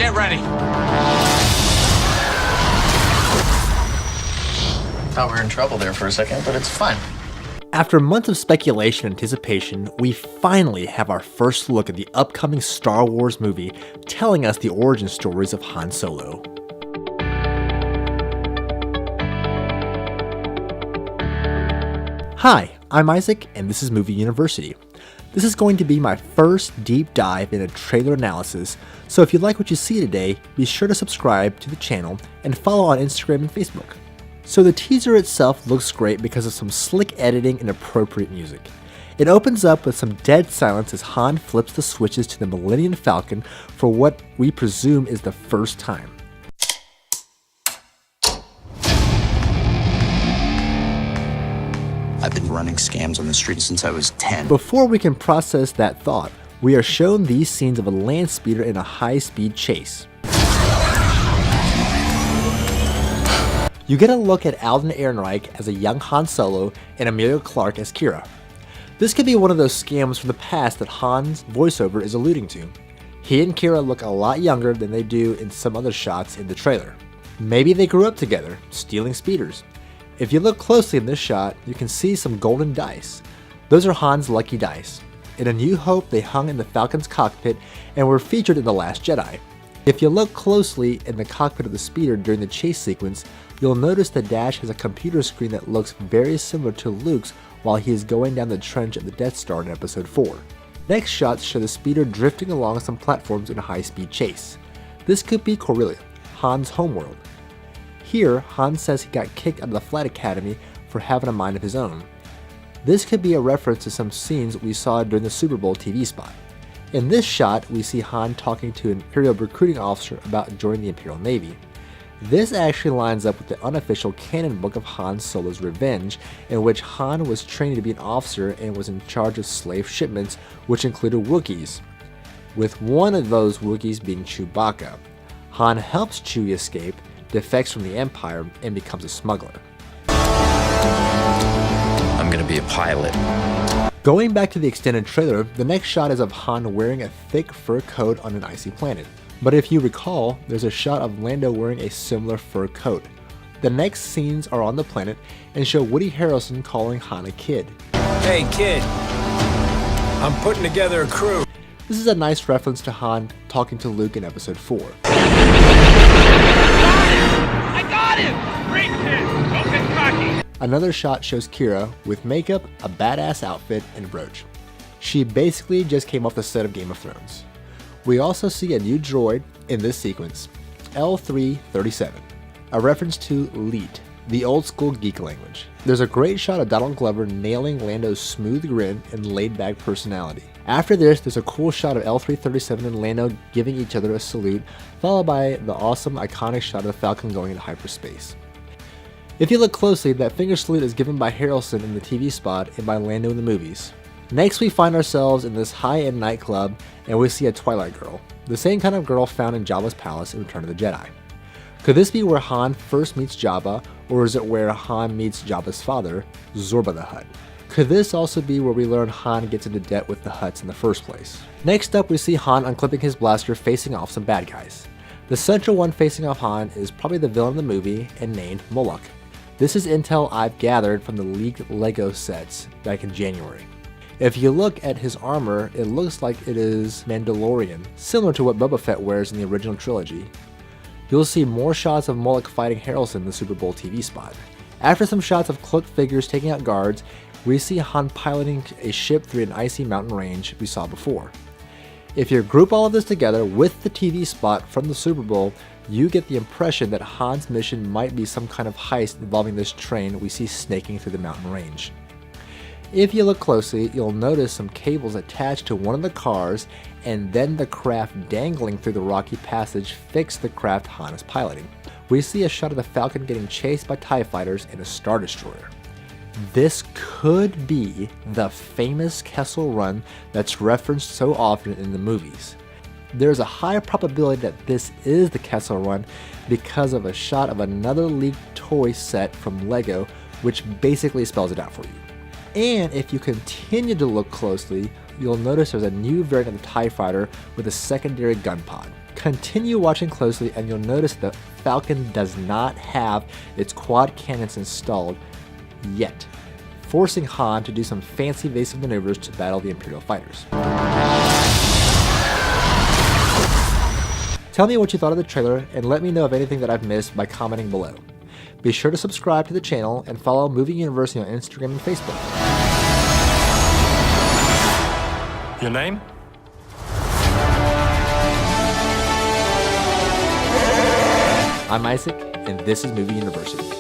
Get ready. Thought we were in trouble there for a second, but it's fine. After months of speculation and anticipation, we finally have our first look at the upcoming Star Wars movie telling us the origin stories of Han Solo. Hi, I'm Isaac, and this is Movie University. This is going to be my first deep dive into trailer analysis, so if you like what you see today, be sure to subscribe to the channel and follow on Instagram and Facebook. So the teaser itself looks great because of some slick editing and appropriate music. It opens up with some dead silence as Han flips the switches to the Millennium Falcon for what we presume is the first time. I've been running scams on the street since I was 10. Before we can process that thought, we are shown these scenes of a land speeder in a high-speed chase. You get a look at Alden Ehrenreich as a young Han Solo and Emilia Clarke as Qi'ra. This could be one of those scams from the past that Han's voiceover is alluding to. He and Qi'ra look a lot younger than they do in some other shots in the trailer. Maybe they grew up together, stealing speeders. If you look closely in this shot, you can see some golden dice. Those are Han's lucky dice. In A New Hope, they hung in the Falcon's cockpit and were featured in The Last Jedi. If you look closely in the cockpit of the speeder during the chase sequence, you'll notice the dash has a computer screen that looks very similar to Luke's while he is going down the trench of the Death Star in Episode 4. Next shots show the speeder drifting along some platforms in a high-speed chase. This could be Corellia, Han's homeworld. Here, Han says he got kicked out of the Flight Academy for having a mind of his own. This could be a reference to some scenes we saw during the Super Bowl TV spot. In this shot, we see Han talking to an Imperial recruiting officer about joining the Imperial Navy. This actually lines up with the unofficial canon book of Han Solo's Revenge, in which Han was trained to be an officer and was in charge of slave shipments, which included Wookiees, with one of those Wookiees being Chewbacca. Han helps Chewie escape, defects from the Empire, and becomes a smuggler. I'm gonna be a pilot. Going back to the extended trailer, the next shot is of Han wearing a thick fur coat on an icy planet. But if you recall, there's a shot of Lando wearing a similar fur coat. The next scenes are on the planet and show Woody Harrelson calling Han a kid. Hey, kid. I'm putting together a crew. This is a nice reference to Han talking to Luke in Episode 4. I got him! Great, kid! Don't get cocky! Another shot shows Qi'ra with makeup, a badass outfit, and brooch. She basically just came off the set of Game of Thrones. We also see a new droid in this sequence, L337, a reference to Leet, the old school geek language. There's a great shot of Donald Glover nailing Lando's smooth grin and laid-back personality. After this, there's a cool shot of L337 and Lando giving each other a salute, followed by the awesome iconic shot of the Falcon going into hyperspace. If you look closely, that finger salute is given by Harrelson in the TV spot and by Lando in the movies. Next, we find ourselves in this high-end nightclub, and we see a Twilight girl, the same kind of girl found in Jabba's palace in Return of the Jedi. Could this be where Han first meets Jabba, or is it where Han meets Jabba's father, Zorba the Hutt? Could this also be where we learn Han gets into debt with the Hutts in the first place? Next up, we see Han unclipping his blaster facing off some bad guys. The central one facing off Han is probably the villain of the movie and named Moloch. This is intel I've gathered from the leaked LEGO sets back in January. If you look at his armor, it looks like it is Mandalorian, similar to what Boba Fett wears in the original trilogy. You'll see more shots of Moloch fighting Harrelson in the Super Bowl TV spot. After some shots of cloaked figures taking out guards, we see Han piloting a ship through an icy mountain range we saw before. If you group all of this together with the TV spot from the Super Bowl, you get the impression that Han's mission might be some kind of heist involving this train we see snaking through the mountain range. If you look closely, you'll notice some cables attached to one of the cars, and then the craft dangling through the rocky passage fix the craft Han is piloting. We see a shot of the Falcon getting chased by TIE fighters in a Star Destroyer. This could be the famous Kessel Run that's referenced so often in the movies. There's a high probability that this is the Kessel Run because of a shot of another leaked toy set from LEGO, which basically spells it out for you. And if you continue to look closely, you'll notice there's a new variant of the TIE Fighter with a secondary gun pod, Continue watching closely and you'll notice the Falcon does not have its quad cannons installed yet, forcing Han to do some fancy evasive maneuvers to battle the Imperial fighters. Tell me what you thought of the trailer and let me know of anything that I've missed by commenting below. Be sure to subscribe to the channel and follow Movie University on Instagram and Facebook. Your name? I'm Isaac, and this is Movie University.